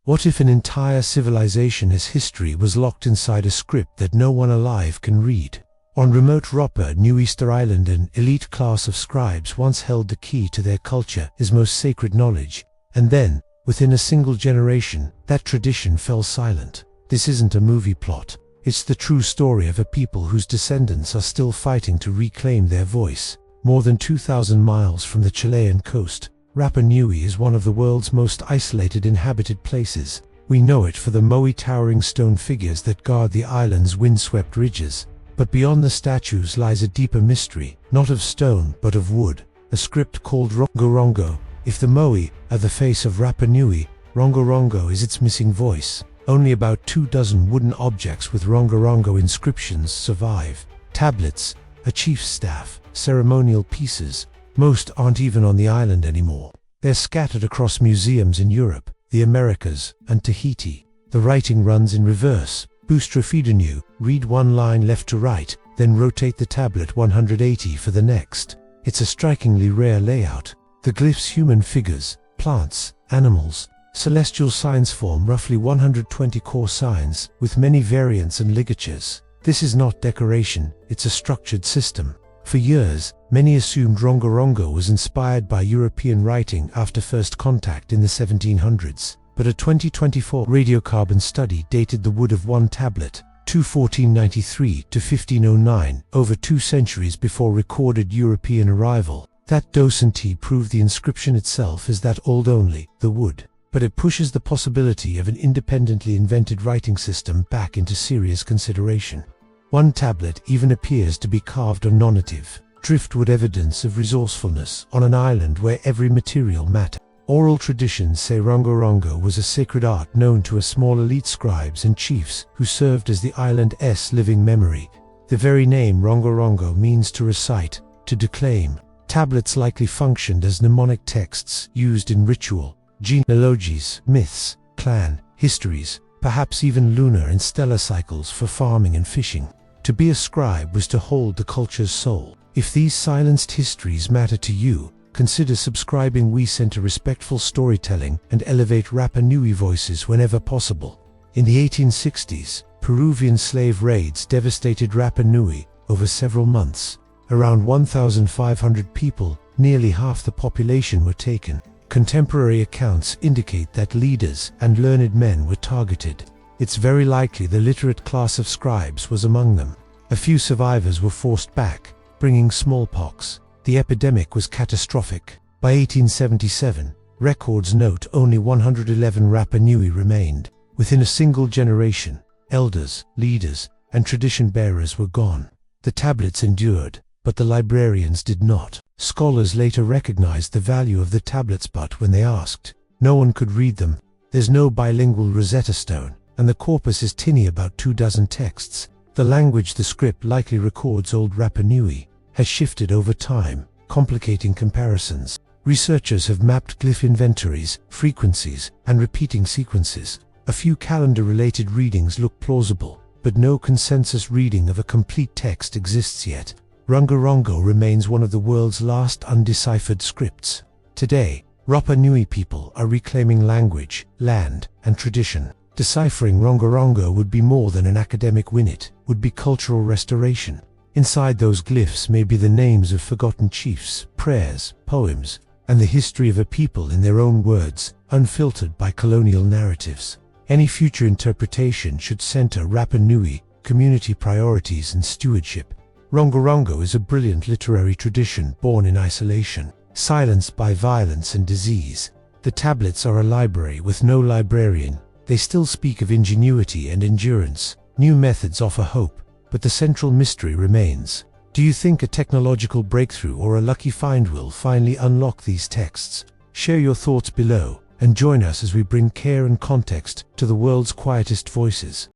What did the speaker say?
What if an entire civilization's history was locked inside a script that no one alive can read? On remote Rapa Nui Island, an elite class of scribes once held the key to their culture's most sacred knowledge, and then, within a single generation, that tradition fell silent. This isn't a movie plot. It's the true story of a people whose descendants are still fighting to reclaim their voice. More than 2,000 miles from the Chilean coast, Rapa Nui is one of the world's most isolated inhabited places. We know it for the Moai towering stone figures that guard the island's windswept ridges. But beyond the statues lies a deeper mystery, not of stone but of wood, a script called Rongorongo. If the Moai are the face of Rapa Nui, Rongorongo is its missing voice. Only about 24 wooden objects with Rongorongo inscriptions survive. Tablets, a chief's staff, ceremonial pieces. Most aren't even on the island anymore. They're scattered across museums in Europe, the Americas, and Tahiti. The writing runs in reverse. Boustrophedonu, read one line left to right, then rotate the tablet 180 for the next. It's a strikingly rare layout. The glyphs, human figures, plants, animals, celestial signs form roughly 120 core signs, with many variants and ligatures. This is not decoration, it's a structured system. For years, many assumed Rongorongo was inspired by European writing after first contact in the 1700s. But a 2024 radiocarbon study dated the wood of one tablet, 1493 to 1509, over 2 centuries before recorded European arrival. That docentee proved the inscription itself is that old, only the wood. But it pushes the possibility of an independently invented writing system back into serious consideration. One tablet even appears to be carved on non-native, driftwood, evidence of resourcefulness on an island where every material mattered. Oral traditions say Rongorongo was a sacred art known to a small elite scribes and chiefs who served as the island's living memory. The very name Rongorongo means to recite, to declaim. Tablets likely functioned as mnemonic texts used in ritual, genealogies, myths, clan histories, perhaps even lunar and stellar cycles for farming and fishing. To be a scribe was to hold the culture's soul. If these silenced histories matter to you, consider subscribing. We center respectful storytelling and elevate Rapa Nui voices whenever possible. In the 1860s, Peruvian slave raids devastated Rapa Nui over several months. Around 1,500 people, nearly half the population, were taken. Contemporary accounts indicate that leaders and learned men were targeted. It's very likely the literate class of scribes was among them. A few survivors were forced back, bringing smallpox. The epidemic was catastrophic. By 1877, records note only 111 Rapa Nui remained. Within a single generation, elders, leaders, and tradition bearers were gone. The tablets endured, but the librarians did not. Scholars later recognized the value of the tablets, but when they asked, no one could read them. There's no bilingual Rosetta Stone, and the corpus is tiny, about 24 texts. The language the script likely records old Rapa Nui has shifted over time, complicating comparisons. Researchers have mapped glyph inventories, frequencies, and repeating sequences. A few calendar-related readings look plausible, but no consensus reading of a complete text exists yet. Rongorongo remains one of the world's last undeciphered scripts. Today, Rapa Nui people are reclaiming language, land, and tradition. Deciphering Rongorongo would be more than an academic win, it would be cultural restoration. Inside those glyphs may be the names of forgotten chiefs, prayers, poems, and the history of a people in their own words, unfiltered by colonial narratives. Any future interpretation should center Rapa Nui, community priorities, and stewardship. Rongorongo is a brilliant literary tradition born in isolation, silenced by violence and disease. The tablets are a library with no librarian. They still speak of ingenuity and endurance. New methods offer hope, but the central mystery remains. Do you think a technological breakthrough or a lucky find will finally unlock these texts? Share your thoughts below, and join us as we bring care and context to the world's quietest voices.